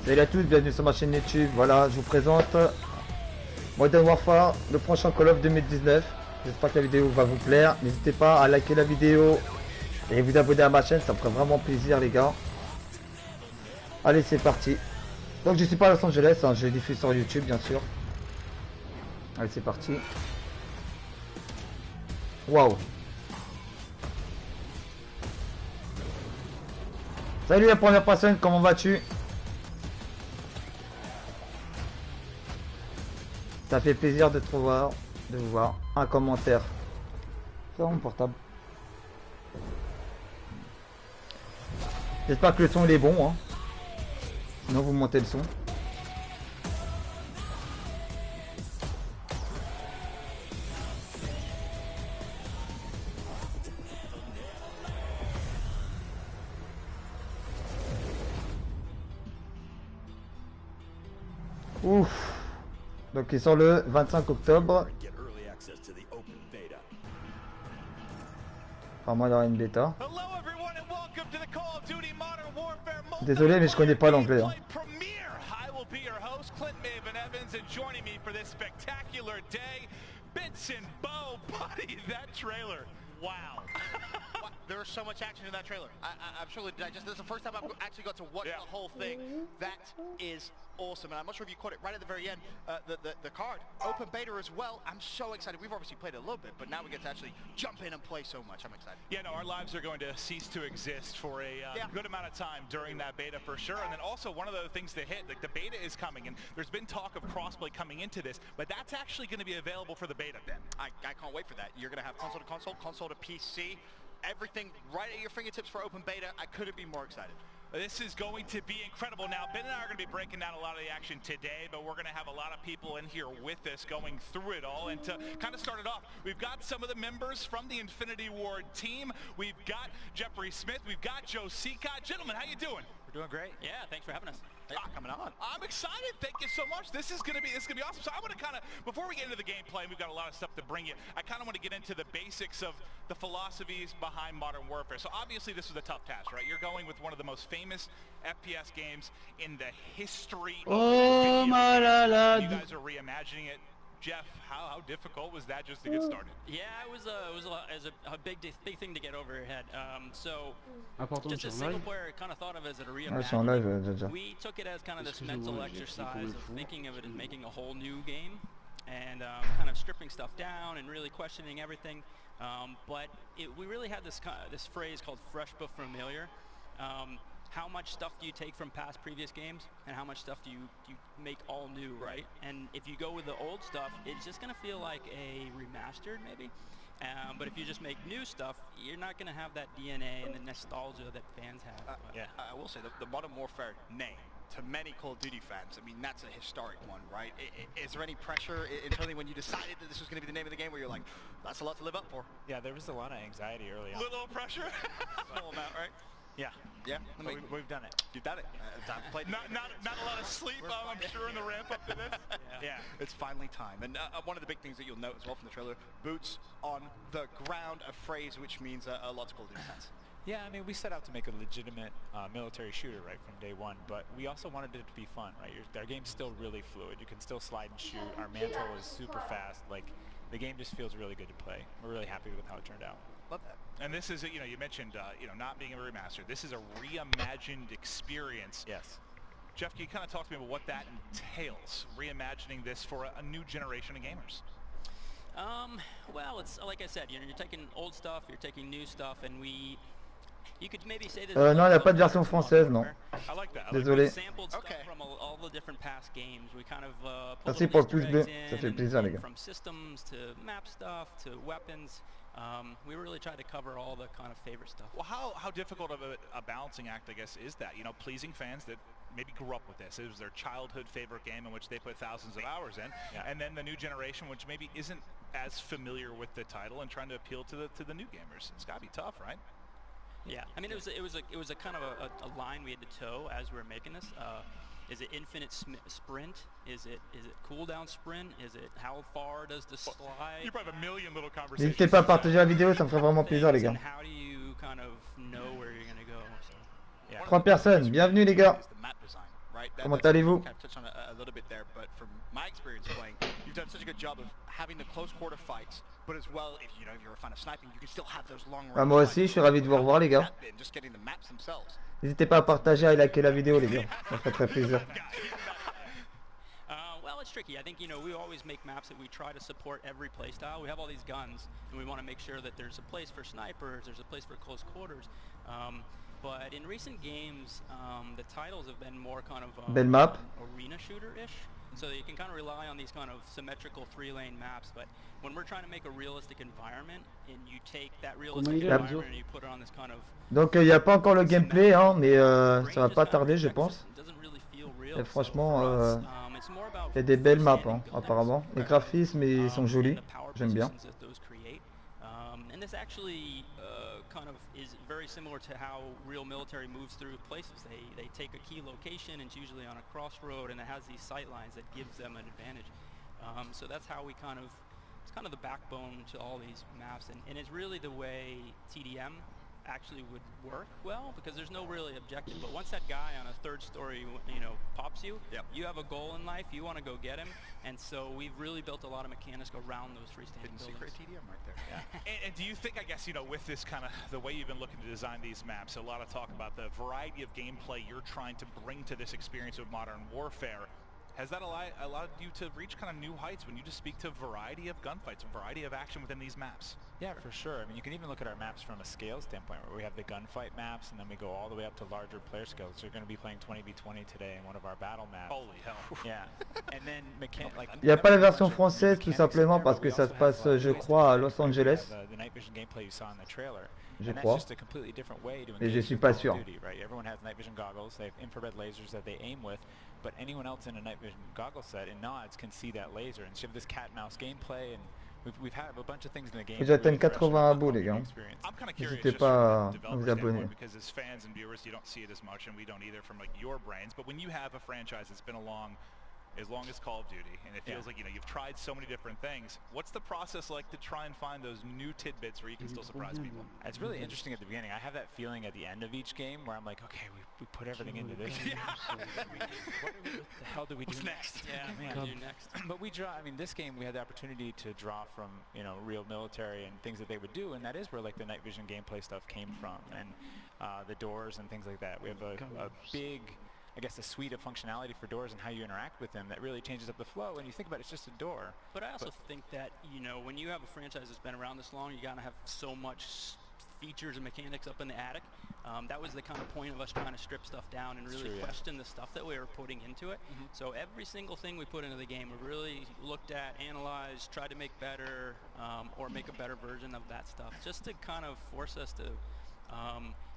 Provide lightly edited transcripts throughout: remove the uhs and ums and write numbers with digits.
Salut à tous, bienvenue sur ma chaîne YouTube. Voilà, je vous présente Modern Warfare, le prochain Call of 2019. J'espère que la vidéo va vous plaire. N'hésitez pas à liker la vidéo et vous abonner à ma chaîne, ça me ferait vraiment plaisir les gars. Allez, c'est parti. Donc je suis pas à Los Angeles, hein, je diffuse sur YouTube bien sûr. Allez, c'est parti. Waouh. Salut la première personne, comment vas-tu? Ça fait plaisir de te voir, de vous voir. Un commentaire. C'est mon portable. J'espère que le son il est bon, hein. Sinon vous montez le son. Ouf. Donc il sort le 25 octobre. Apparemment il y aura une bêta. Désolé mais je connais pas l'anglais. Hein. Wow. There was so much action in that trailer. I'm sure this is the first time I've actually got to watch the whole thing. That is awesome. And I'm not sure if you caught it right at the very end. The card, open beta as well. I'm so excited. We've obviously played it a little bit, but now we get to actually jump in and play so much. I'm excited. Yeah, no, our lives are going to cease to exist for a good amount of time during that beta for sure. And then also one of the things that hit, like the beta is coming, and there's been talk of crossplay coming into this, but that's actually going to be available for the beta then. I can't wait for that. You're going to have console to console, console to PC. Everything right at your fingertips for open beta. I couldn't be more excited. This is going to be incredible. Now, Ben and I are going to be breaking down a lot of the action today, but we're going to have a lot of people in here with us going through it all. And to kind of start it off, we've got some of the members from the Infinity Ward team. We've got Jeffrey Smith. We've got Joe Seacott. Gentlemen, how you doing? We're doing great. Yeah, thanks for having us. Thanks for coming on. I'm excited. Thank you so much. This is gonna be awesome. So I want to kind of, before we get into the gameplay, we've got a lot of stuff to bring you. I kind of want to get into the basics of the philosophies behind Modern Warfare. So obviously this was a tough task, right? You're going with one of the most famous FPS games in the history of video games. You guys are reimagining it. Jeff, how difficult was that just to get started? Yeah, it was a big thing to get over your head. So just a single player kind of thought of it as a reimagining. We took it as kind of this mental exercise of thinking of it as making a whole new game and kind of stripping stuff down and really questioning everything. But we really had this phrase called fresh but familiar. How much stuff do you take from past previous games and how much stuff do you make all new, right? And if you go with the old stuff, it's just gonna feel like a remastered maybe. But if you just make new stuff, you're not gonna have that DNA and the nostalgia that fans have. Yeah, I will say the Modern Warfare name, to many Call of Duty fans, I mean, that's a historic one, right? Is there any pressure internally when you decided that this was going to be the name of the game where you're like, that's a lot to live up for? Yeah, there was a lot of anxiety early on. Little pressure? Small amount, right? Yeah. Yeah, we've done it. You've done it. Not a lot of sleep, I'm sure, in the ramp up to this. Yeah, it's finally time. And one of the big things that you'll note as well from the trailer, boots on the ground, a phrase which means a lot to Call of Duty fans. Yeah, I mean, we set out to make a legitimate military shooter right from day one, but we also wanted it to be fun, right? Our game's still really fluid. You can still slide and shoot. Our mantle is super fast. Like, the game just feels really good to play. We're really happy with how it turned out. Love that. And this is, you know, you mentioned, not being a remaster. This is a reimagined experience. Yes. Jeff, can you kind of talk to me about what that entails, reimagining this for a new generation of gamers? Well, it's like I said, you're taking old stuff, you're taking new stuff, and you could maybe say this. Non, il n'y a pas de version française, non. I like that. Désolé. Sampled stuff from all the different past games. We kind of Merci pour le pouce bleu, ça fait plaisir les gars. From systems to map stuff to weapons. We really tried to cover all the kind of favorite stuff. Well, how difficult of a balancing act, I guess, is that? You know, pleasing fans that maybe grew up with this. It was their childhood favorite game in which they put thousands of hours in, and then the new generation, which maybe isn't as familiar with the title, and trying to appeal to the new gamers. It's got to be tough, right? Yeah, I mean, it was a kind of a line we had to toe as we were making this. Is it infinite sprint? Is it cooldown sprint? Is it how far does the slide? You probably have a million little conversations. N'hésitez pas à partager la vidéo, ça me ferait vraiment plaisir les gars. How do you kind of know where you're gonna go? So, Yeah. 3 personnes, bienvenue les gars. right? Comment allez-vous? Kind of touched on it a little bit there, but from my experience playing, you've done such a good job of having the close quarter fights, but as well, if you know, if you're a fan of sniping, you can still have those long range. Moi aussi, je suis ravi de vous revoir, les gars. Just getting the maps themselves. N'hésitez pas à partager et liker la vidéo, les gars. Ça ferait très plaisir. Well, it's tricky. I think, you know, we always make maps that we try to support every playstyle. We have all these guns, and we want to make sure that there's a place for snipers, there's a place for close quarters. But in recent games, the titles have been more kind of Belle map. Arena shooter-ish. So you can kind of rely on these kind of symmetrical 3-lane maps. But when we're trying to make a realistic environment, and you take that realistic environment and you put it on this kind of... Donc il n'y a pas encore le gameplay, hein, mais ça va pas tarder, je pense. Et franchement, il y a des belles maps, hein, apparemment. Les graphismes, ils sont jolis. J'aime bien. And this actually kind of is very similar to how real military moves through places. They take a key location, and it's usually on a crossroad, and it has these sight lines that gives them an advantage. So that's how we kind of, it's kind of the backbone to all these maps, and it's really the way TDM actually would work well, because there's no really objective. But once that guy on a third story, you know, pops you, you have a goal in life, you want to go get him, and so we've really built a lot of mechanics around those freestanding buildings. Secret TDM right there. And do you think, I guess, you know, with this kind of the way you've been looking to design these maps, a lot of talk about the variety of gameplay you're trying to bring to this experience of Modern Warfare. Has that allowed you to reach kind of new heights when you just speak to a variety of gunfights, a variety of action within these maps? Yeah, for sure. I mean, you can even look at our maps from a scale standpoint, where we have the gunfight maps, and then we go all the way up to larger player scales. So you're going to be playing 20v20 today in one of our battle maps. Holy hell. Yeah. And then il n'y a pas la version française, tout simplement, parce que ça se passe, je crois, à Los Angeles. The night vision gameplay you saw in the trailer. Je and crois. That's just a completely different way to Et je engage suis in pas Call sûr. of Duty, right? Everyone has night vision goggles. They have infrared lasers that they aim with. But anyone else in a night vision goggle set in nods can see that laser. And so you have this cat and mouse gameplay, and we've had a bunch of things in the game. J'atteins 80 abos, les gars. N'hésitez pas à vous abonner. Because as fans and viewers, you don't see it as much, and we don't either from like your brains. But when you have a franchise that's been along as long as Call of Duty, and it feels like, you know, you've tried so many different things, what's the process like to try and find those new tidbits where you can still surprise people? It's really interesting at the beginning. I have that feeling at the end of each game where I'm like, okay, we put everything into this. What the hell do we do next? Yeah, man, do next. But we draw, I mean, this game we had the opportunity to draw from, you know, real military and things that they would do, and that is where like the night vision gameplay stuff came from, and the doors and things like that. We have a big, I guess, a suite of functionality for doors and how you interact with them that really changes up the flow. And you think about it, it's just a door. But I also think that, you know, when you have a franchise that's been around this long, you gotta have so much features and mechanics up in the attic. That was the kind of point of us trying to strip stuff down and really question the stuff that we were putting into it. So every single thing we put into the game, we really looked at, analyzed, tried to make better, or make a better version of that stuff, just to kind of force us to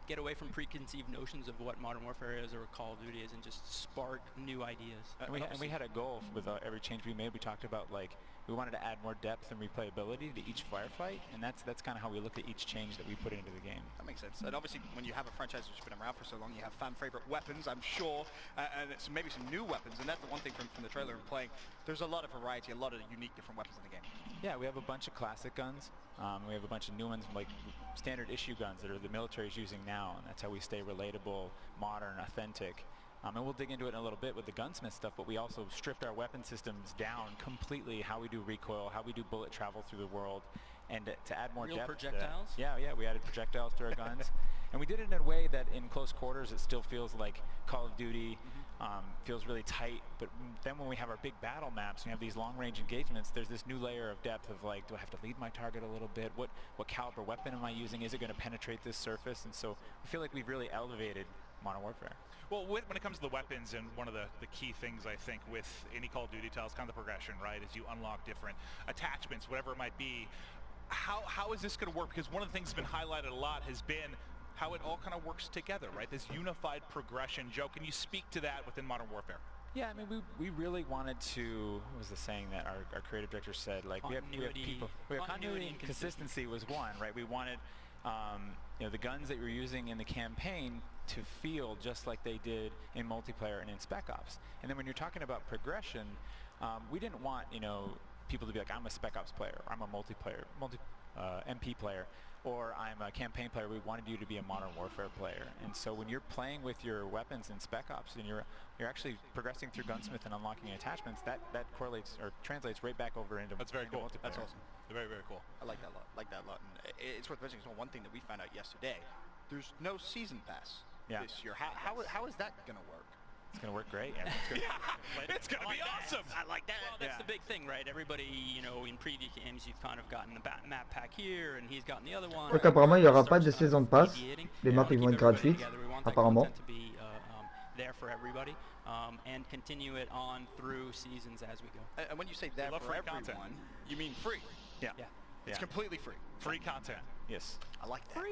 get away from preconceived notions of what Modern Warfare is or Call of Duty is, and just spark new ideas. And we had a goal with every change we made. We talked about, like, we wanted to add more depth and replayability to each firefight, and that's kind of how we look at each change that we put into the game. That makes sense. And obviously, when you have a franchise which has been around for so long, you have fan favorite weapons, I'm sure, and it's maybe some new weapons. And that's the one thing from the trailer and playing. There's a lot of variety, a lot of unique different weapons in the game. Yeah, we have a bunch of classic guns. We have a bunch of new ones, like standard issue guns that are the military is using now, and that's how we stay relatable, modern, authentic. And we'll dig into it in a little bit with the gunsmith stuff, but we also stripped our weapon systems down completely, how we do recoil, how we do bullet travel through the world, and to add more Real depth. Projectiles? Yeah, we added projectiles to our guns. And we did it in a way that in close quarters it still feels like Call of Duty, feels really tight, but then when we have our big battle maps and we have these long-range engagements, there's this new layer of depth of, like, do I have to lead my target a little bit? What caliber weapon am I using? Is it going to penetrate this surface? And so I feel like we've really elevated Modern Warfare. Well, when it comes to the weapons, and one of the key things I think with any Call of Duty title is kind of the progression, right? As you unlock different attachments, whatever it might be. How is this going to work? Because one of the things that's been highlighted a lot has been how it all kind of works together, right? This unified progression. Joe, can you speak to that within Modern Warfare? Yeah, I mean, we really wanted to, what was the saying that our creative director said? Like, we have people, continuity and consistency was one, right? We wanted, you know, the guns that we were using in the campaign to feel just like they did in multiplayer and in Spec Ops. And then when you're talking about progression, we didn't want, you know, people to be like, I'm a Spec Ops player, or I'm a multiplayer MP player, or I'm a campaign player. We wanted you to be a Modern Warfare player. And so when you're playing with your weapons in Spec Ops and you're actually progressing through Gunsmith and unlocking attachments, that correlates or translates right back over into That's very cool. multiplayer. That's awesome. Very, very cool. I like that a lot. Like that a lot. And it's worth mentioning. So one thing that we found out yesterday, there's no season pass this year. How is that going to work? It's going to work great. It's going to be awesome. I like that. Well, that's the big thing, right? Everybody, you know, in previous games, you've kind of gotten the map pack here, and he's gotten the other one. Donc apparemment, il n'y aura pas de saison de passe. Les maps ils vont être gratuites, apparemment. There for everybody, and continue it on through seasons as we go. And when you say that for everyone, you mean free? Yeah. It's completely free. Free content. Yes. I like that.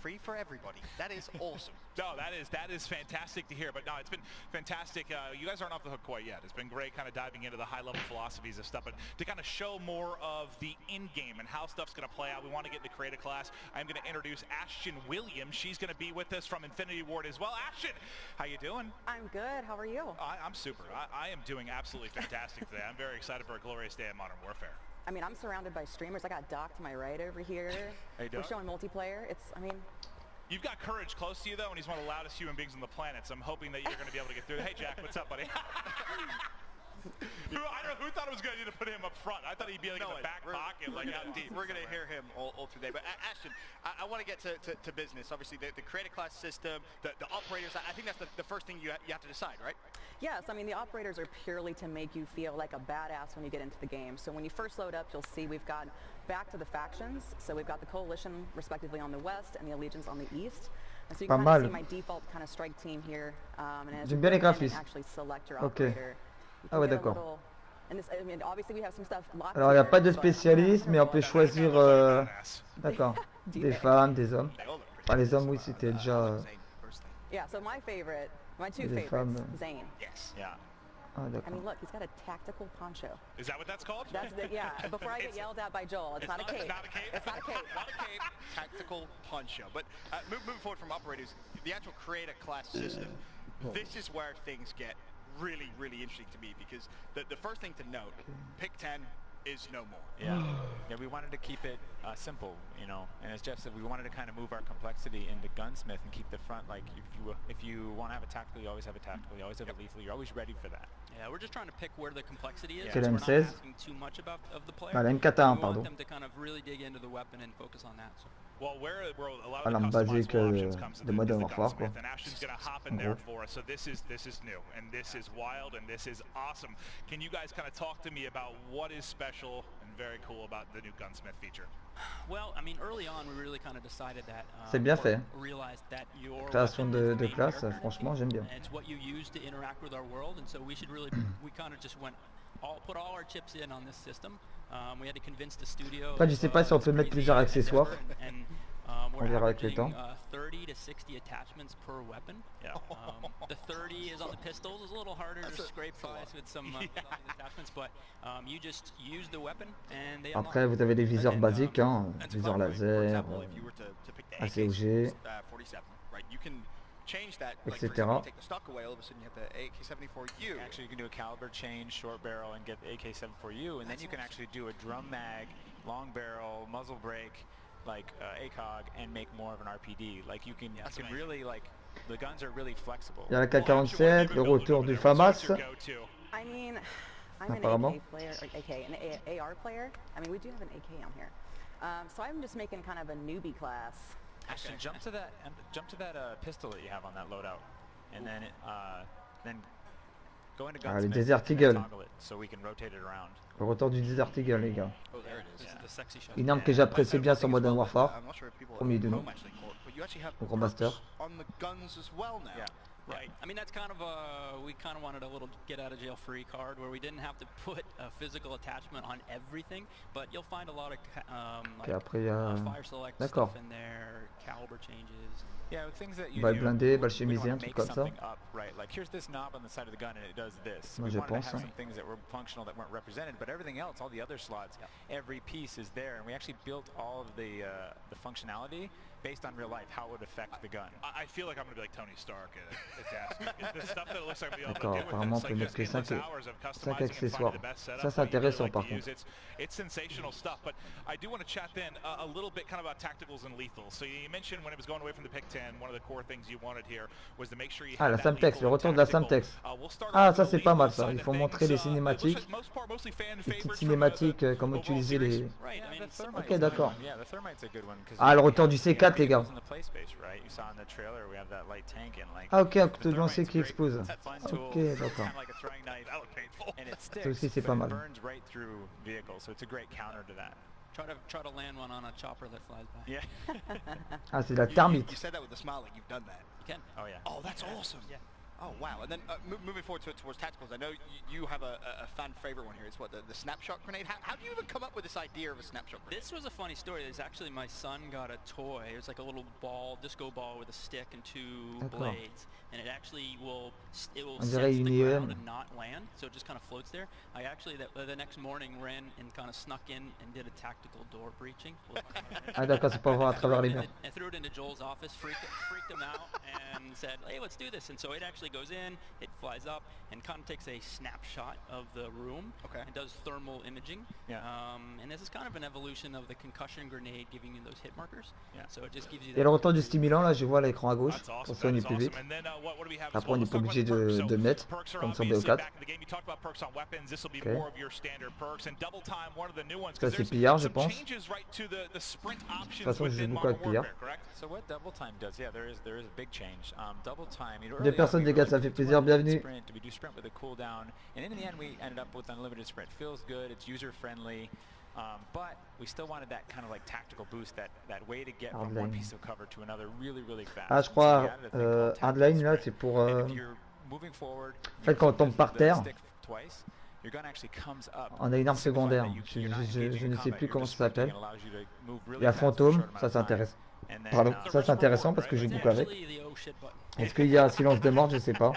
Free for everybody. That is awesome. No, that is fantastic to hear. But no, it's been fantastic. You guys aren't off the hook quite yet. It's been great kind of diving into the high-level philosophies of stuff, but to kind of show more of the in-game and how stuff's going to play out, we want to get into creative class. I'm going to introduce Ashton Williams. She's going to be with us from Infinity Ward as well. Ashton, how you doing? I'm good. How are you? I'm super. I am doing absolutely fantastic today. I'm very excited for a glorious day of Modern Warfare. I mean, I'm surrounded by streamers. I got Doc to my right over here. Hey, We're showing multiplayer. You've got Courage close to you, though, and he's one of the loudest human beings on the planet, so I'm hoping that you're going to be able to get through. Hey, Jack, what's up, buddy? Who thought it was a good idea to put him up front? I thought he'd be like in the back pocket, like out deep. We're going to hear him all today. But Ashton, I want to get to business. Obviously, the creative class system, the operators, I think that's the first thing you have to decide, right? Yes, I mean, the operators are purely to make you feel like a badass when you get into the game. So when you first load up, you'll see we've got back to the factions. So we've got the Coalition, respectively, on the west and the Allegiance on the east. And so you can kind of see my default kind of strike team here. And as you actually select your operator, ah ouais, d'accord. Alors il n'y a pas de spécialiste, mais on peut choisir d'accord, des femmes, des hommes. Enfin les hommes oui c'était déjà yeah, so my two des favorites, femmes. Zane. Yes. Yeah. Ah, I mean, look, he's got a tactical poncho. Is that what that's called? That's yeah. Before I get yelled at by Joel, it's not a cape. It's not a cape. It's not a cape. Not a cape. Tactical poncho. But moving forward from operators, the actual creator class system. This is where things get really, really interesting to me because the first thing to note, pick 10 is no more. Yeah, we wanted to keep it simple, you know, and as Jeff said, we wanted to kind of move our complexity into Gunsmith and keep the front, like, if you want to have a tactical, you always have a tactical, you always have a lethal, you're always ready for that. Yeah, we're just trying to pick where the complexity is. C'est We're not l'M16. asking too much of the player. Ah, la M41, We pardon. want them to kind of really dig into the weapon and focus on that. So. Well, where a lot Ah, of l'arme the basique customizable options comes de Modern Warfare, quoi. and Ashton's going to hop in there for us. So this is new, and this is wild, and this is awesome. Can you guys kind of talk to me about what is special and very cool about the new Gunsmith feature? Well, I mean, early on, we really kind of decided that. C'est bien fait. Realized that your Création de classe, franchement, j'aime bien. It's what you use to interact with our world, and so we should really, we kind of just put all our chips in on this system. We had to convince the studio. Après, je sais pas si on peut mettre plusieurs accessoires. On verra avec le temps. 30 to 60 attachments per weapon. Yeah. The 30 is on the pistols. It's a little harder to scrape by with some attachments, but you just use the weapon and they unlock. Après, vous avez des viseurs basiques, hein, viseurs laser, ACOG, change that, like etc. you take the stock away, all of a sudden you have the AK-74U. Actually, you can do a caliber change, short barrel, and get the AK-74U, and then you can actually do a drum mag, long barrel, muzzle brake, like ACOG, and make more of an RPD. Like you can really, like, the guns are really flexible. Il y a la K47, le retour du FAMAS. I mean, I'm an AK player, an AR player. I mean, we do have an AK on here. So I'm just making kind of a newbie class. Actually, jump to that pistol that you have on that loadout, and then go into Gunsmith, le Desert Eagle. Toggle it so we can rotate it around. Le retour du Desert Eagle, les gars. Oh, there it is. The sexy shot. Une arme que j'apprécie bien sur Modern Warfare. Premier de nous. Au Grand Master. On the guns as well now. Yeah. Right. I mean, that's kind of we kind of wanted a little get out of jail free card where we didn't have to put a physical attachment on everything, but you'll find a lot of fire select stuff in there, caliber changes. Yeah, things that you balle blindée, balle chemisée, un truc comme ça. Up, right? Like here's this knob on the side of the gun and it does this. Moi, we je wanted pense, to have some things that were functional that weren't represented, but everything else, all the other slots, every piece is there, and we actually built all of the functionality based on real life, how it would affect the gun. I feel like I'm going to be like Tony Stark at the stuff that it looks like I'm D'accord, going to be apparemment on able peut to mettre que 5 accessoires. Ça c'est really intéressant like par to contre. use. It's sensational stuff, but I do want to chat then a little bit kind of about tacticals and lethals. So you mentioned when it was going away from the Pick 10, one of the core things you wanted here was to make sure you Ah, la had that Samtex, le lethal retour de la tactical. Samtex. We'll start Ah, off ça with c'est the pas mal lethal ça. side Il of faut things. montrer les It looks cinématiques. like most part mostly fan Les petites favorites from cinématiques, the comment overall utiliser series. les... Right, I mean, Ok, d'accord. Yeah, the thermite's a good one. Ah, le retour du C4 les gars. In the play space, right? You saw in the trailer we have that light tank and like. Ah ok, un couteau the de lancer thermite's qui great. explose. It's a fun tool. Ok, It's d'accord. kind of like a throwing knife. That looked painful. And it sticks, Ça aussi c'est but pas it mal. burns right through vehicles, so it's a great counter to that. Try to land one on a chopper that flies by. Yeah. Ah, c'est de la You thermite. said that with a smile like you've done that. You can. Oh yeah. Oh, that's awesome. Yeah. Oh, wow. And then moving forward towards tacticals, I know you have a fan favorite one here. It's what, the snapshot grenade? How do you even come up with this idea of a snapshot grenade? This was a funny story. There's actually my son got a toy. It was like a little ball, disco ball with a stick and two blades, and it actually will sense the ground and not land, so it just kind of floats there. I actually the next morning ran and kind of snuck in and did a tactical door breaching. Ah d'accord, c'est pas voir à travers les murs. I threw it into Joel's office, freaked him out, and said, "Hey, let's do this." And so it actually goes in, it flies up, and kind of takes a snapshot of the room. Okay. And does thermal imaging. Yeah. And this is kind of an evolution of the concussion grenade, giving you those hit markers. Yeah. So it just gives you. Et le retour du stimulant là, je vois à l'écran à gauche. That's awesome. Pour soigner plus vite. And then what do we have? Après on n'est pas obligé de mettre comme sur BO4. Ça c'est pillard je pense. De toute façon je joue beaucoup avec pillard. So what double time does? Yeah, there is a big change. Double time. Deux personnes les gars, ça fait plaisir, bienvenue. We do sprint with a cooldown, and in the end we ended up with unlimited sprint. Feels good. It's user friendly. But we still wanted that kind of like tactical boost, that way to get from one piece of cover to another really fast. Ah je crois hardline là c'est pour en fait quand on tombe par terre on a une arme secondaire, je ne sais plus comment ça s'appelle. Il y a fantôme, ça s'intéresse. Pardon, ça c'est intéressant parce que je joue beaucoup avec. Est-ce qu'il y a un silence de mort, je sais pas.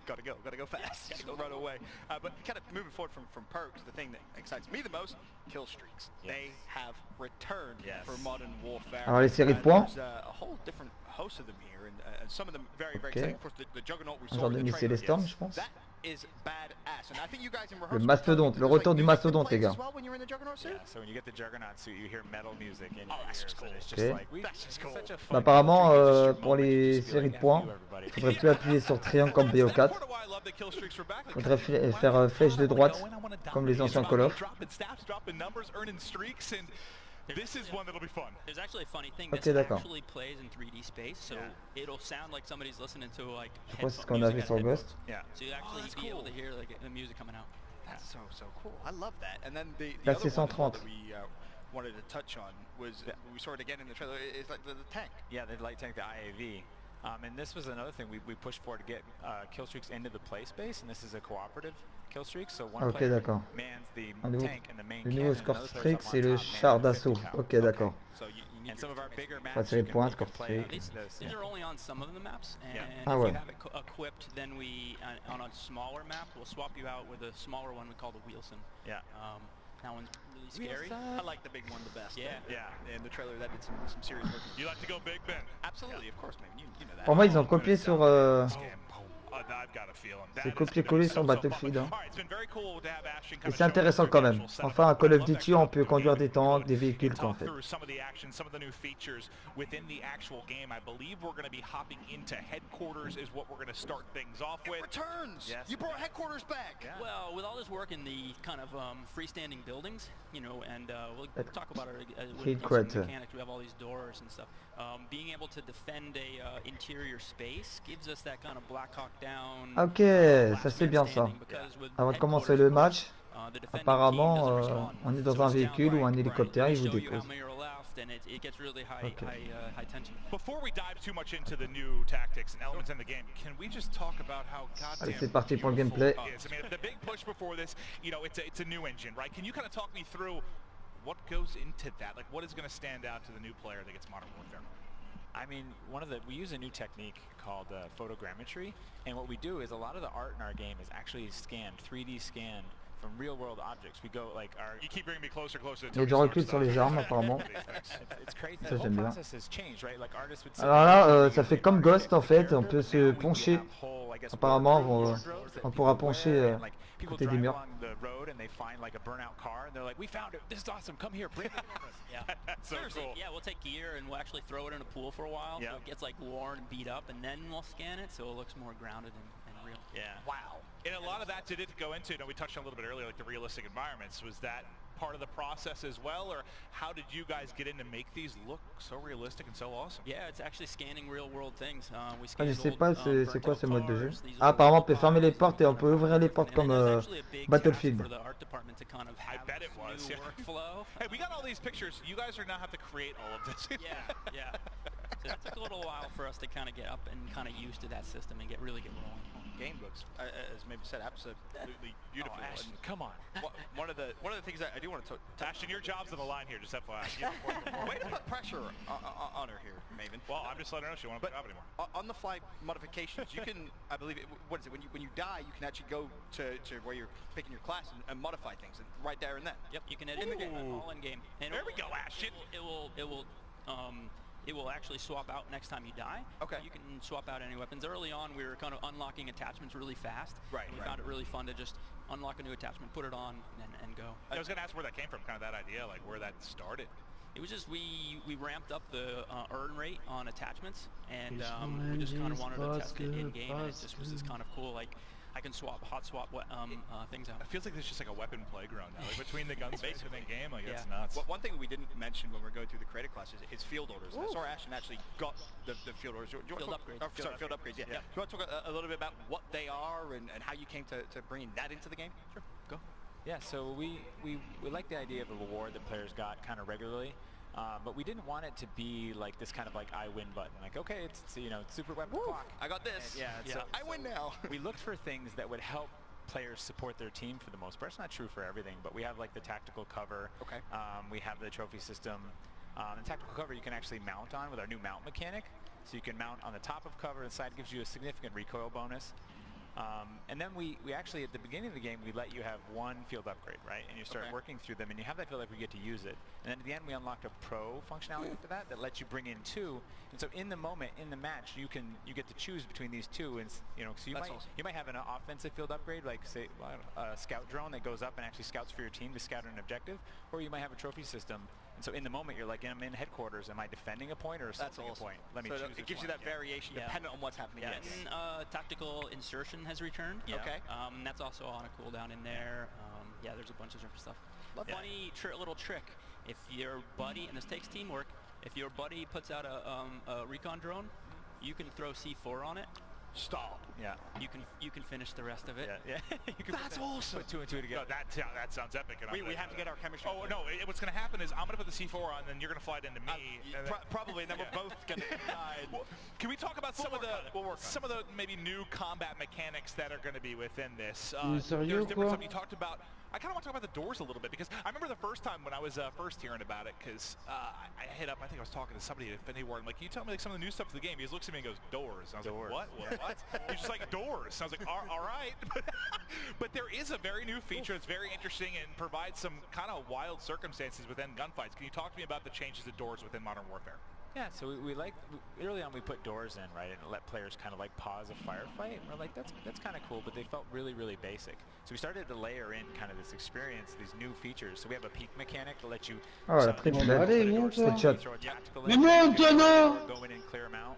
Gotta go fast. Gotta run away. But kind of moving forward from perks, the thing that excites me the most, kill streaks. They have returned for Modern Warfare. Alors les séries de points. There's a whole different host of them here, and some of them very exciting. Of course, the Juggernaut we saw. Un genre de missile Storm, je pense. Is badass, and I think you guys in Le mastodonte, le retour du mastodonte les gars. Well, when you're in the Juggernaut suit? Yeah, so when you get the Juggernaut suit, you hear metal music in your that's ears, cool. and it's just Okay. like, That's just cool. such a fun Apparemment moment, pour les you just feel séries like, de points, everybody. il faudrait plus appuyer sur triangle comme BO4. Il faudrait faire flèche de droite comme les anciens Call of. This is one that'll be fun. There's actually a funny thing. Ok, This d'accord. actually plays in 3D space, so it'll sound like somebody's listening to like. Je crois que c'est ce qu'on avait sur Ghost. Yeah. So you actually that's be able to cool. hear like the music coming out. That's so cool. I love that. And then the Là, other c'est one as well 130. that we wanted to touch on was we saw it again in the trailer. It's like the tank. Yeah, the light tank, the IAV. And this was another thing we pushed for to get kill streaks into the play space, and this is a cooperative kill streak, so one player mans the tank and the main Le cannon, nouveau and score another player's streak, up on c'est le top, char mans the d'assaut. tower. Ok, d'accord. So you And some of our bigger Pas maps série you de can, points, you can score play streak. These are only on some of the maps, and Ah if ouais. you have it equipped, then we on a smaller map we'll swap you out with a smaller one we call the Wheelson. Yeah. That one's really scary. I like the big one the best. Yeah. In the trailer that did some serious work. You like to go big, Ben? Absolutely, of course, man. You know that. Pour moi ils ont copié sur... I've got a feeling. C'est copié-collé sur Battlefield. Hein. All right, it's been very cool to have Ashton Et kind c'est of intéressant quand même. Enfin, un Call of Duty, on peut conduire des tanks, des véhicules quoi, en fait. through some of the action, some of the new features within the actual game. I believe we're going to be hopping into headquarters is what we're going to start things off It with. returns. Yes. You brought headquarters back. Yeah. Well, with all this work in the kind of freestanding buildings, you know, and we'll talk about our mechanics. We have all these doors and stuff. Being able to defend a interior space gives us that kind of Black Hawk Down. Ok, ça c'est bien ça. Avant de commencer le match, apparemment on est dans un véhicule ou un hélicoptère, il vous dépose. Before we dive too much into the new tactics and elements in the game, can we just talk about how Allez, goddamn c'est parti pour le gameplay. beautiful it is? I mean, the big push before this, you know, it's a new engine, right? Can you kind of talk me through what goes into that? Like, what is going to stand out to the new player that gets Modern Warfare? I mean, we use a new technique called photogrammetry, and what we do is a lot of the art in our game is actually scanned, 3D scanned from real world objects. We go like our. You keep bringing me closer, closer. Il y a du recul sur les armes apparemment. Ça j'aime bien. Alors là, ça fait comme Ghost en fait, on peut se pencher. Apparemment, on pourra pencher côté des murs. Yeah, we'll take gear and we'll actually throw it in a pool for a while, so it gets like worn and beat up, and then we'll scan it so it looks more grounded and real. Yeah. Wow. And a lot of that did it go into, we touched on a little bit earlier, like the realistic environments. Was that part of the process as well, or how did you guys get in to make these look so realistic and so awesome? Yeah, it's actually scanning real world things. Je sais pas c'est quoi ce mode de jeu. Ah, apparemment on peut fermer les portes et on peut ouvrir les portes comme Battlefield. I bet it was. Yeah. Hey, we got all these pictures. You guys are now have to create all of this. Yeah. So it took a little while for us to kind of get up and kind of used to that system and really get rolling. Game looks, as maybe said, absolutely beautiful. Oh, Ashton, come on. One of the things that I do want to Ashton, your job's on the line here, just FYI. Way to put pressure on her here, Maven. Well, I'm just letting her know she won't have a job anymore. On the fly modifications, you can, I believe, what is it? When you die, you can actually go to where you're picking your class and modify things, and right there and then. Yep, you can edit in the game, all in game. And there we go, Ashton. It will actually swap out next time you die. Okay. You can swap out any weapons. Early on, we were kind of unlocking attachments really fast. Right. And we found it really fun to just unlock a new attachment, put it on, and go. I was going to ask where that came from, kind of that idea, like where that started. It was just we ramped up the earn rate on attachments, and we just kind of wanted to test it in game, and it just was this kind of cool, like, I can hot swap things out. It feels like there's just like a weapon playground now, like between the gunspace and the game, like it's nuts. Well, one thing we didn't mention when we're going through the creator classes is field orders. I saw Ashton actually got the field orders. Field upgrades. Field upgrades, yeah. Do you want to talk a little bit about what they are and how you came to bringing that into the game? Sure, go. Yeah, so we like the idea of a reward that players got kind of regularly. But we didn't want it to be like this kind of like I win button. Like, okay, it's super weapon clock. I got this. And so I win now. We looked for things that would help players support their team for the most part. It's not true for everything, but we have like the tactical cover. Okay. We have the trophy system. The tactical cover you can actually mount on with our new mount mechanic. So you can mount on the top of cover. The side gives you a significant recoil bonus. And then we actually, at the beginning of the game, we let you have one field upgrade, right? And you start working through them, and you have that field upgrade, we get to use it. And then at the end, we unlocked a pro functionality after that lets you bring in two. And so in the moment, in the match, you get to choose between these two. And so you might have an offensive field upgrade, like say a scout drone that goes up and actually scouts for your team to scout an objective, or you might have a trophy system. And so in the moment, you're like, I'm in headquarters. Am I defending a point or assaulting a point? Let me choose. It gives you that variation dependent on what's happening. Yeah, and tactical insertion has returned. Yeah. Okay. That's also on a cooldown in there. Yeah, there's a bunch of different stuff. Funny little trick. If your buddy, and this takes teamwork, if your buddy puts out a recon drone, you can throw C4 on it. Stop. Yeah. You can finish the rest of it. Yeah. That's awesome. Put two and two together. No, that sounds epic. And we have to get our chemistry. Oh no! What's going to happen is I'm going to put the C4 on, and then you're going to fly it into me. Probably, and then we're both going to die. Well, can we talk about some of the maybe new combat mechanics that are going to be within this? There's different stuff you talked about. I kind of want to talk about the doors a little bit, because I remember the first time when I was first hearing about it, because I hit up, I think I was talking to somebody at Infinity Ward. I'm like, can you tell me like some of the new stuff of the game? He just looks at me and goes, doors. And I was like, what? He's just like, doors. And I was like, all right. But there is a very new feature that's very interesting and provides some kind of wild circumstances within gunfights. Can you talk to me about the changes to doors within Modern Warfare? Yeah, so early on we put doors in, right, and let players kind of like pause a firefight. And we're like, that's kind of cool, but they felt really, really basic. So we started to layer in kind of this experience, these new features. So we have a peak mechanic to let you throw a tactical in, go in and clear them out.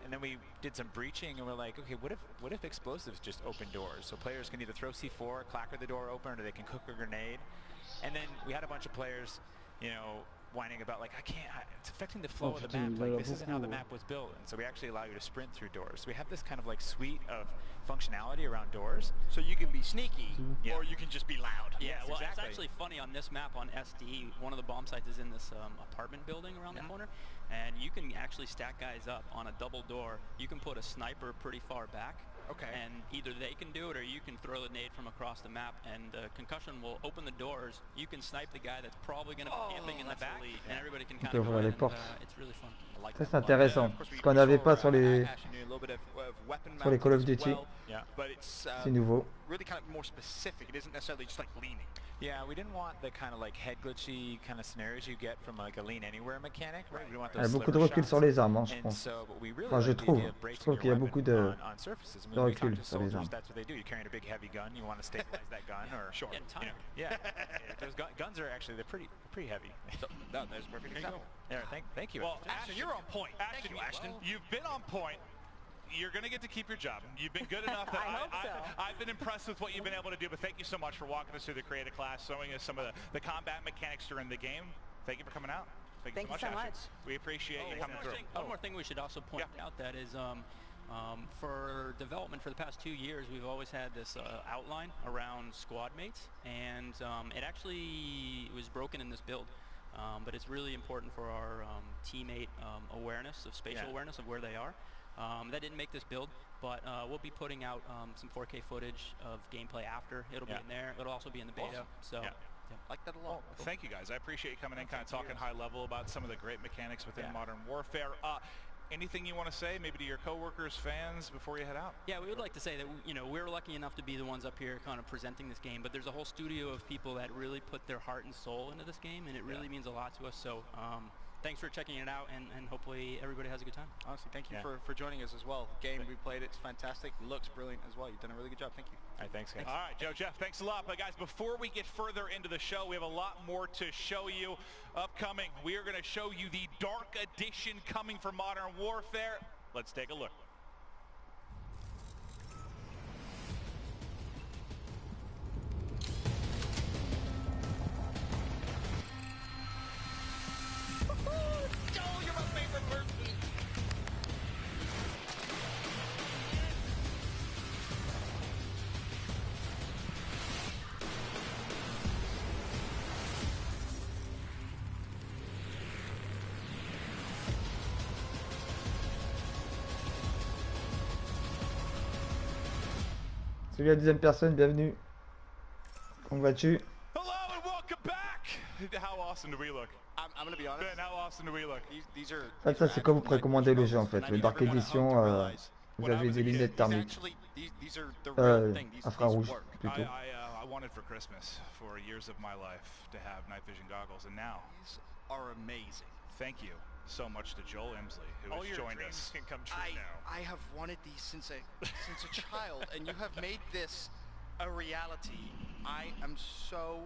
And then we did some breaching, and we're like, okay, what if explosives just open doors? So players can either throw C4, clacker the door open, or they can cook a grenade. And then we had a bunch of players, whining about like, it's affecting the flow of the map, like this isn't how the map was built. And so we actually allow you to sprint through doors. So we have this kind of like suite of functionality around doors. So you can be sneaky, or you can just be loud. Yeah, well, exactly. It's actually funny on this map on SD, one of the bomb sites is in this apartment building around the corner. and you can actually stack guys up on a double door. You can put a sniper pretty far back. Okay. And either they can do it or you can throw the nade from across the map, and the concussion will open the doors. You can snipe the guy that's probably going to be camping in the back, and everybody can kind of go in, and it's really fun. Ça c'est intéressant, ce qu'on n'avait pas sur les Call of Duty. C'est nouveau. Really kind of more specific. It isn't necessarily just like leaning. Yeah, we didn't want the kind of like head glitchy kind of scenarios you get from like a lean anywhere mechanic, right? We want Il y a beaucoup de recul sur les armes, hein, je pense. Enfin, je trouve qu'il y a beaucoup de recul sur les armes. That's what they do. You're carrying a big heavy gun. You want to stabilize that gun, or sure. Yeah. Those guns are actually pretty heavy. No, there's a perfect example. Thank you. Well, Ashton, you're on point. Ashton, you've been on point. You're going to get to keep your job. You've been good enough that I've been impressed with what you've been able to do, but thank you so much for walking us through the creative class, showing us some of the combat mechanics during the game. Thank you for coming out. Thank you so much. We appreciate you coming through. One more thing we should also point out, that is for development for the past 2 years, we've always had this outline around squad mates, and it actually was broken in this build. But it's really important for our teammate awareness, of spatial awareness of where they are. That didn't make this build, but we'll be putting out some 4K footage of gameplay after. It'll be in there. It'll also be in the beta. So, like that a lot. Well, thank you guys. I appreciate you coming in, kind of talking high level about some of the great mechanics within Modern Warfare. Anything you want to say, maybe to your coworkers, fans, before you head out? Yeah, we would like to say that we're lucky enough to be the ones up here kind of presenting this game, but there's a whole studio of people that really put their heart and soul into this game, and it really means a lot to us. So thanks for checking it out, and hopefully everybody has a good time. Honestly, thank you for joining us as well. Game we played, it's fantastic. Looks brilliant as well. You've done a really good job. Thank you. All right, thanks, guys. All right, Joe, Jeff, thanks a lot. But guys, before we get further into the show, we have a lot more to show you. Upcoming, we are going to show you the Dark Edition coming for Modern Warfare. Let's take a look. Salut à la 10e personne, bienvenue. Comment vas-tu? Hello and welcome back. How awesome do we look? I'm gonna be honest. Ben, how awesome do we look? These are. Ça c'est comme vous précommandez le jeu en fait. Le Dark Edition, vous avez des lunettes thermiques. Infrarouge plutôt. I wanted for Christmas for years of my life to have night vision goggles, and now these are amazing. Thank you so much to Joel Emsley, who has joined us. Can come true now. I have wanted these since a child, and you have made this a reality. I am so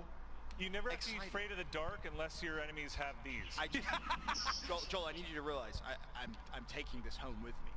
You never have excited. to be afraid of the dark unless your enemies have these. Joel, I need you to realize I'm taking this home with me.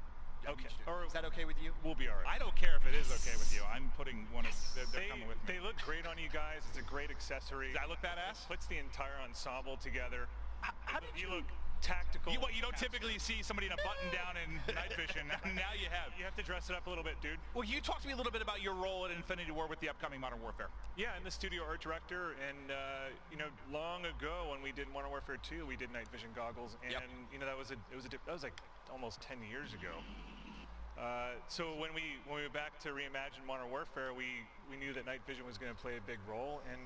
Okay. Is that okay with you? We'll be all right. I don't care if it is okay with you. I'm putting one of they're coming with me. They look great on you guys. It's a great accessory. Does that look badass? Puts the entire ensemble together. How did you look tactical? You don't typically see somebody in a button down in night vision. Now you have. You have to dress it up a little bit, dude. Well, you talk to me a little bit about your role at Infinity Ward with the upcoming Modern Warfare. Yeah, I'm the studio art director, and long ago when we did Modern Warfare 2, we did night vision goggles, and that was like almost 10 years ago. So when we went back to reimagine Modern Warfare, we knew that night vision was going to play a big role, and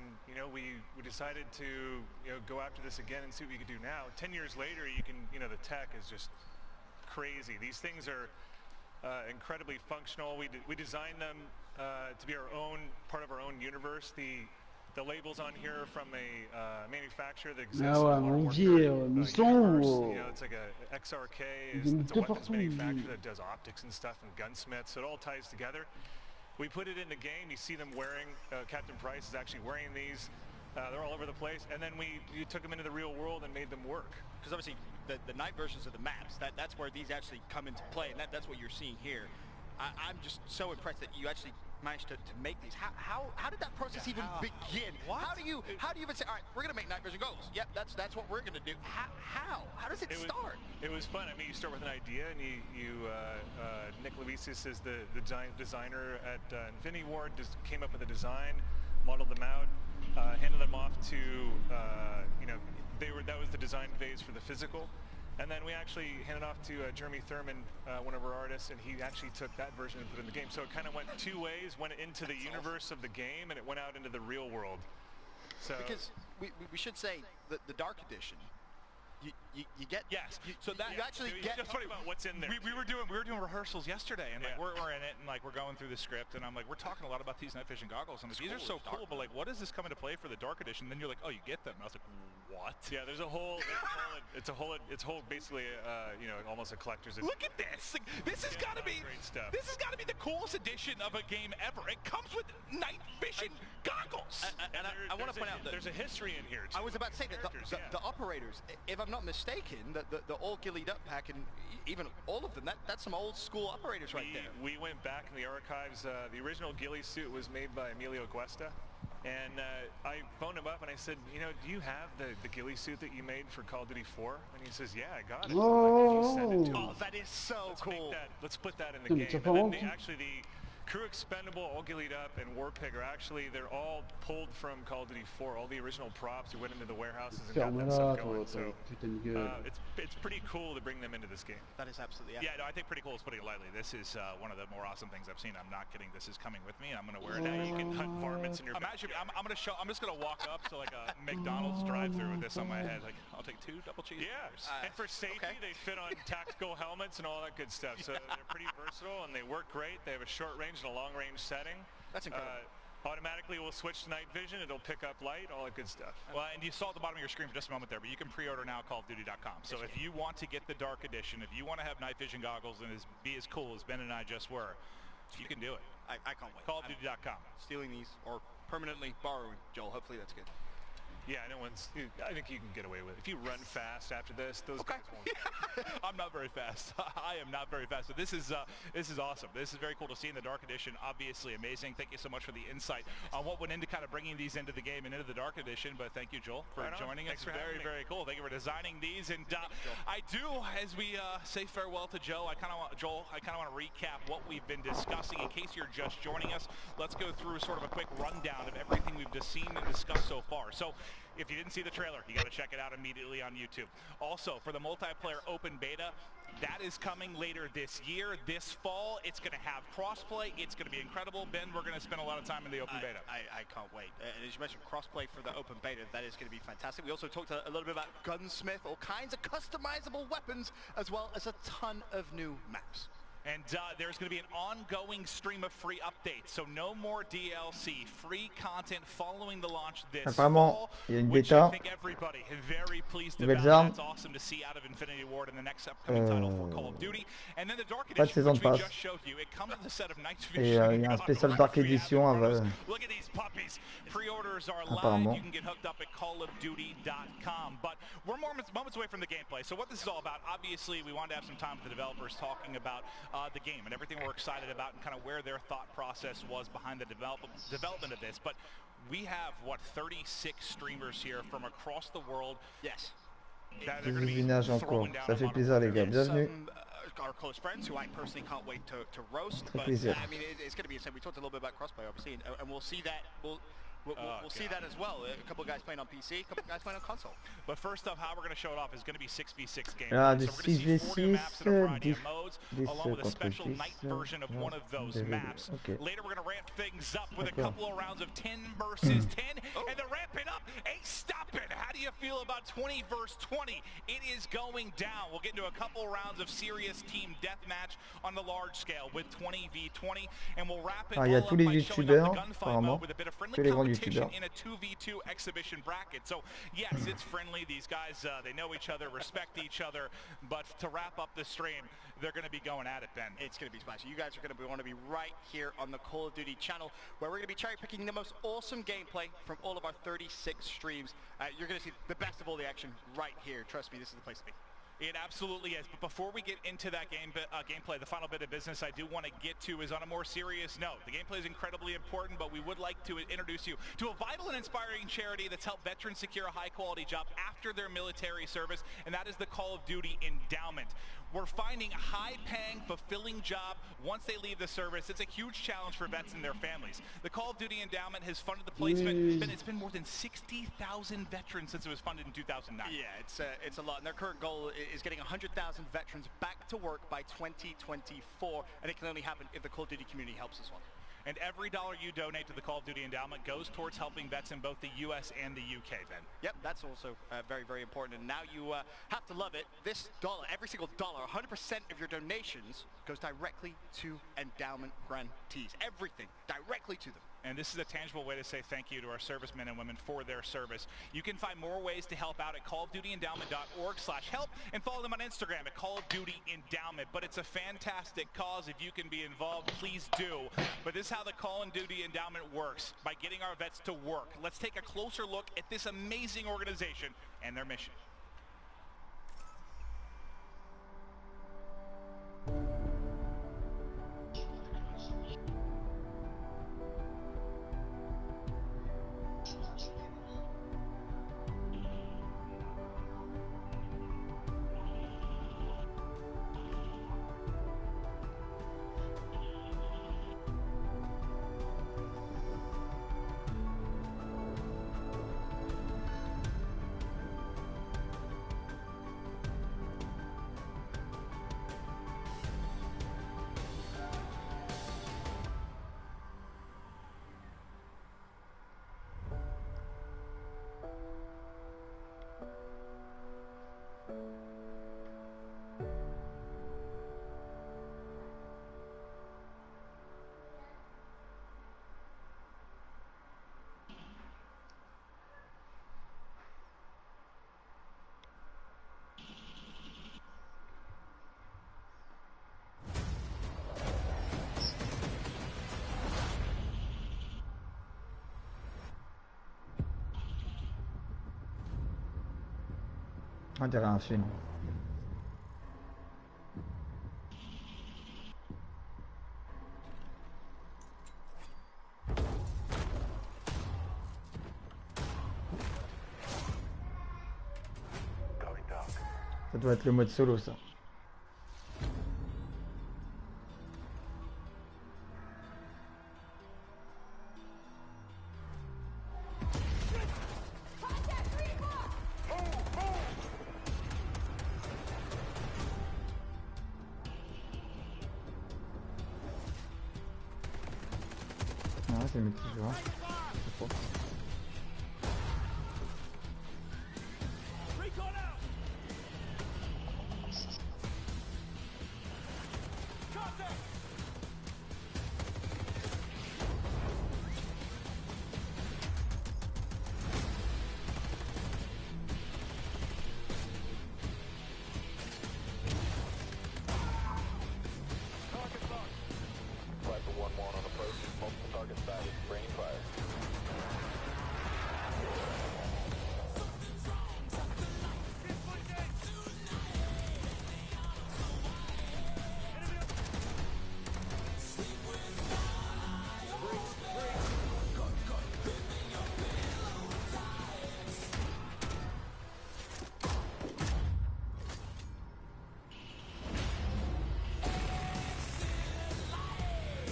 we decided to go after this again and see what we could do now. 10 years later, you can the tech is just crazy. These things are incredibly functional. We designed them to be our own part of our own universe. The labels on here are from a manufacturer that exists. Ah ouais, mon Dieu, it's like a XRK. It's a weapons manufacturer that does optics and stuff and gunsmiths. So it all ties together. We put it in the game. You see them wearing. Captain Price is actually wearing these. They're all over the place. And then we took them into the real world and made them work. Because obviously the night versions of the maps, that's where these actually come into play, and that's what you're seeing here. I'm just so impressed that you actually managed to make these. How did that process even begin? What? How do you even say, all right, we're gonna make night vision goggles? Yep, that's what we're gonna do. How does it start? It was fun. I mean, you start with an idea, and Nick Levisis is the designer at Infinity Ward. Came up with a design, modeled them out, handed them off to that was the design phase for the physical. And then we actually handed off to Jeremy Thurman, one of our artists, and he actually took that version and put it in the game. So it kind of went two ways, went into the universe of the game, and it went out into the real world. So because we should say that the Dark Edition, you get you actually get just funny about what's in there. We were doing rehearsals yesterday, and like we're in it, and like we're going through the script, and I'm like, we're talking a lot about these night vision goggles, and like, these are so cool, but like, what does this come into play for the Dark Edition? Then you're like, oh, you get them. And I was like, what? Yeah, there's a whole basically you know, almost a collector's edition. Look at this. Like, this has got to be great stuff. This has got to be the coolest edition of a game ever. It comes with night vision goggles. And I want to point out that there's a history in here too. I was about to say that the operators, if I'm not mistaken, the all gillied up pack and even all of them, that's some old school operators right there. We went back in the archives. The original ghillie suit was made by Emilio Cuesta, and I phoned him up and I said, you know, do you have the ghillie suit that you made for Call of Duty 4? And he says, yeah, I got it. Oh, send it to oh, that is so cool. Let's put that in the game. And then actually the Crew Expendable, all gillied up, and Warpig are actually, they're all pulled from Call of Duty 4. All the original props, we went into the warehouses and got that stuff going. So it's pretty cool to bring them into this game. That is absolutely no, I think pretty cool is putting it lightly. This is one of the more awesome things I've seen. I'm not kidding. This is coming with me. I'm going to wear it now. You can hunt varmints in your Imagine, I'm just going to walk up to like a McDonald's drive-thru with this on my head. Like, I'll take 2 double cheeseburgers. And for safety, they fit on tactical helmets and all that good stuff. So they're pretty versatile and they work great. They have a short range and a long range setting. That's incredible. Automatically we'll switch to night vision. It'll pick up light, all that good stuff. Well, and you saw at the bottom of your screen for just a moment there, but you can pre-order now at CallOfDuty.com. So if you want to get the Dark Edition, if you want to have night vision goggles and be as cool as Ben and I just were, you can do it. I can't wait. CallOfDuty.com. Stealing these or permanently borrowing, Joel. Hopefully that's good. Yeah, I think you can get away with it. If you run fast after this, those guys won't. I'm not very fast. I am not very fast. But this is awesome. This is very cool to see in the Dark Edition. Obviously amazing. Thank you so much for the insight on what went into kind of bringing these into the game and into the Dark Edition. But thank you, Joel, for joining us. Very, very cool. Thank you for designing these. And I do, as we say farewell to Joe, I kind of want to recap what we've been discussing. In case you're just joining us, let's go through sort of a quick rundown of everything we've just seen and discussed so far. So if you didn't see the trailer, you got to check it out immediately on YouTube. Also, for the multiplayer open beta, that is coming later this year, this fall. It's going to have crossplay. It's going to be incredible. Ben, we're going to spend a lot of time in the open beta. I can't wait. And as you mentioned, crossplay for the open beta, that is going to be fantastic. We also talked a little bit about Gunsmith, all kinds of customizable weapons, as well as a ton of new maps. And there's going to be an ongoing stream of free updates, so no more DLC, free content following the launch this fall, il y a une which bêta. I think everybody is very pleased about. That's awesome to see out of Infinity Ward in the next upcoming title for Call of Duty. And then the Dark Edition, which we just showed you, it comes with a set of night vision. Il y a un spécial Dark Edition. Look at these puppies. Pre-orders are live. You can get hooked up at CallOfDuty.com. But we're moments away from the gameplay. So what this is all about, obviously, we wanted to have some time with the developers talking about the game and everything we're excited about and kind of where their thought process was behind the development of this. But we have, what, 36 streamers here from across the world. Yes. Des visinages en cours. Ça fait plaisir, les gars. Bienvenue. Our close friends, who I personally can't wait to roast. But plaisir. I mean, it's going to be insane. We talked a little bit about crossplay, obviously, and we'll see that. We'll see that as well. A couple of guys playing on PC, a couple of guys playing on console. But first off, how we're going to show it off is going to be 6v6 games. Ah, so we're going to see 40 maps in a variety of 10 modes, along with a special night version of one of those maps. Okay. Later, we're going to ramp things up with a couple of rounds of 10 versus 10, and the ramping up ain't stopping. How do you feel about 20 versus 20? It is going down. We'll get into a couple rounds of serious team deathmatch on the large scale with 20v20, and we'll wrap it all up by showing up the gunfight mode with a bit of friendly competition in a 2v2 exhibition bracket. So yes, it's friendly. These guys, they know each other, respect each other, but to wrap up the stream, they're going to be going at it, Ben. It's going to be spicy. You guys are going to want to be right here on the Call of Duty channel, where we're going to be cherry picking the most awesome gameplay from all of our 36 streams. You're going to see the best of all the action right here. Trust me, this is the place to be. It absolutely is. But before we get into that gameplay, the final bit of business I do want to get to is on a more serious note. The gameplay is incredibly important, but we would like to introduce you to a vital and inspiring charity that's helped veterans secure a high-quality job after their military service, and that is the Call of Duty Endowment. We're finding a high-paying, fulfilling job once they leave the service. It's a huge challenge for vets and their families. The Call of Duty Endowment has funded the placement. It's been more than 60,000 veterans since it was funded in 2009. Yeah, it's a lot. And their current goal is getting 100,000 veterans back to work by 2024, and it can only happen if the Call of Duty community helps us one. And every dollar you donate to the Call of Duty Endowment goes towards helping vets in both the U.S. and the U.K., Ben. Yep, that's also very, very important. And now you have to love it. This dollar, every single dollar, 100% of your donations goes directly to endowment grantees. Everything directly to them. And this is a tangible way to say thank you to our servicemen and women for their service. You can find more ways to help out at callofdutyendowment.org/help and follow them on Instagram at Call of Duty Endowment. But it's a fantastic cause. If you can be involved, please do. But this is how the Call of Duty Endowment works, by getting our vets to work. Let's take a closer look at this amazing organization and their mission. On dirait un film. Ça doit être le mode solo, ça. Ah, c'est multijoueur. C'est fort.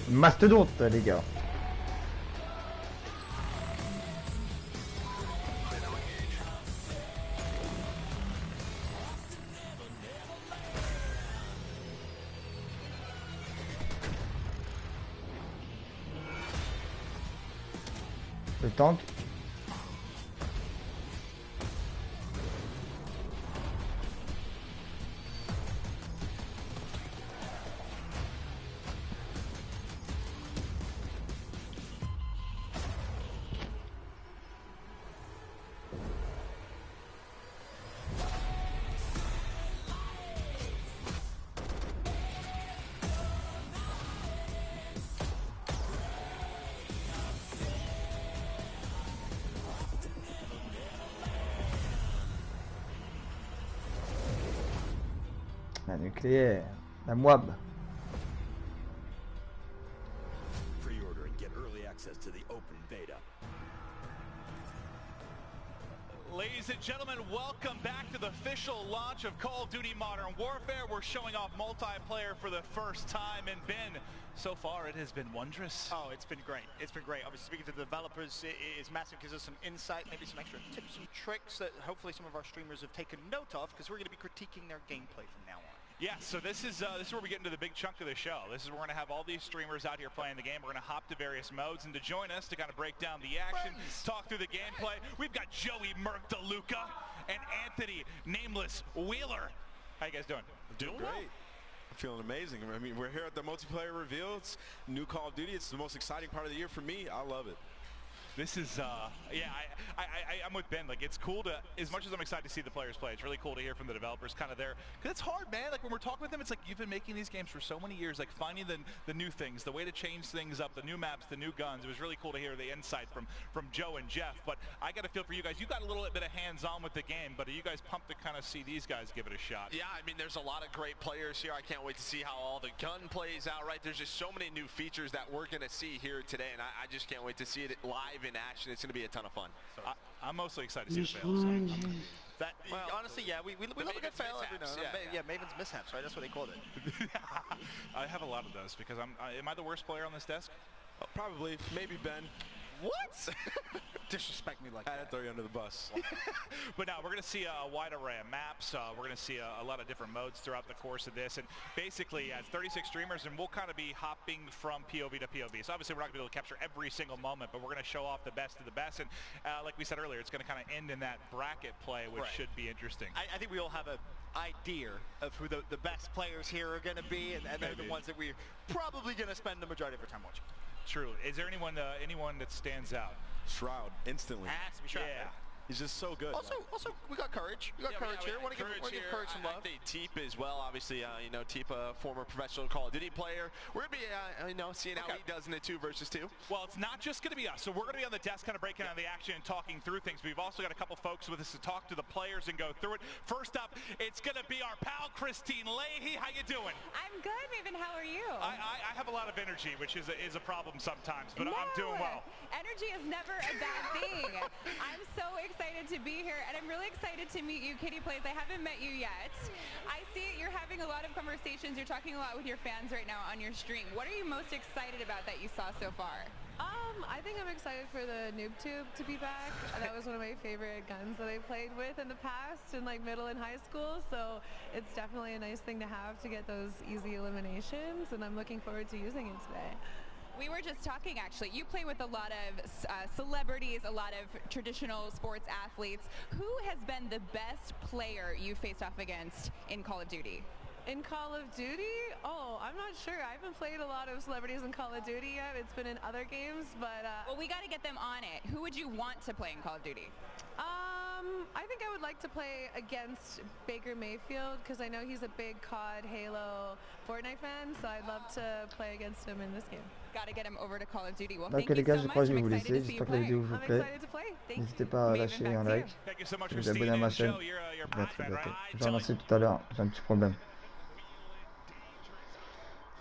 Mastodonte, les gars. Le tank. La nucléaire, la MOAB. Ladies and gentlemen, welcome back to the official launch of Call of Duty Modern Warfare. We're showing off multiplayer for the first time, and Ben, so far it has been wondrous. Oh, it's been great. It's been great. Obviously, speaking to the developers is massive, gives us some insight, maybe some extra tips and tricks that hopefully some of our streamers have taken note of, because we're going to be critiquing their gameplay from now on. Yeah, so this is where we get into the big chunk of the show. This is where we're going to have all these streamers out here playing the game. We're going to hop to various modes, and to join us to kind of break down the action, talk through the gameplay, we've got Joey Merc DeLuca and Anthony Nameless Wheeler. How you guys doing? Doing great. I'm feeling amazing. I mean, we're here at the multiplayer reveal. It's new Call of Duty. It's the most exciting part of the year for me. I love it. This is, yeah, I'm with Ben. Like, it's cool to, as much as I'm excited to see the players play, it's really cool to hear from the developers kind of there. Because it's hard, man. Like, when we're talking with them, it's like you've been making these games for so many years, like finding the new things, the way to change things up, the new maps, the new guns. It was really cool to hear the insight from Joe and Jeff. But I got to feel for you guys. You got a little bit of hands-on with the game, but are you guys pumped to kind of see these guys give it a shot? Yeah, I mean, there's a lot of great players here. I can't wait to see how all the gun plays out, right? There's just so many new features that we're going to see here today, and I just can't wait to see it live in action. It's going to be a ton of fun. So I'm mostly excited to see the fails. Well, honestly, yeah, we love a good fail every now and then. Yeah, Maven's mishaps, right? That's what they called it. I have a lot of those because am I the worst player on this desk? Oh, probably. Maybe Ben. What? Disrespect me like that. I'd throw you under the bus. But now we're going to see a wide array of maps. We're going to see a lot of different modes throughout the course of this. And basically, it's 36 streamers, and we'll kind of be hopping from POV to POV. So obviously, we're not going to be able to capture every single moment, but we're going to show off the best of the best. And like we said earlier, it's going to kind of end in that bracket play, which should be interesting. I think we all have an idea of who the best players here are going to be, and they're the ones that we're probably going to spend the majority of our time watching. True. Is there anyone that stands out? Shroud, instantly. Has to be Shroud. Yeah. He's just so good. Also, we got Courage. We got Courage here. Want to give Courage some love. I think Teep as well. Obviously, you know, Teep, a former professional Call of Duty player. We're going to be, you know, seeing how he does in the 2 versus 2. Well, it's not just going to be us. So we're going to be on the desk kind of breaking down the action and talking through things. We've also got a couple folks with us to talk to the players and go through it. First up, it's going to be our pal, Christine Leahy. How you doing? I'm good, Maven. How are you? I have a lot of energy, which is a problem sometimes, but I'm doing well. Energy is never a bad thing. I'm so excited to be here, and I'm really excited to meet you, Kitty Plays. I haven't met you yet. I see you're having a lot of conversations. You're talking a lot with your fans right now on your stream. What are you most excited about that you saw so far? I think I'm excited for the noob tube to be back. That was one of my favorite guns that I played with in the past in like middle and high school, so it's definitely a nice thing to have to get those easy eliminations, and I'm looking forward to using it today. We were just talking, actually. You play with a lot of celebrities, a lot of traditional sports athletes. Who has been the best player you faced off against in Call of Duty? In Call of Duty? Oh, I'm not sure. I haven't played a lot of celebrities in Call of Duty yet. It's been in other games, but... well, we got to get them on it. Who would you want to play in Call of Duty? I think I would like to play against Baker Mayfield because I know he's a big COD, Halo, Fortnite fan, so I'd love to play against him in this game. Got to get him over to Call of Duty. Well, Donc les gars, je crois que je vais vous laisser. J'espère que la vidéo vous plaît. N'hésitez pas à lâcher un like, vous abonner à ma chaîne. Bientôt. Je vais relancer tout à l'heure, j'ai un petit problème.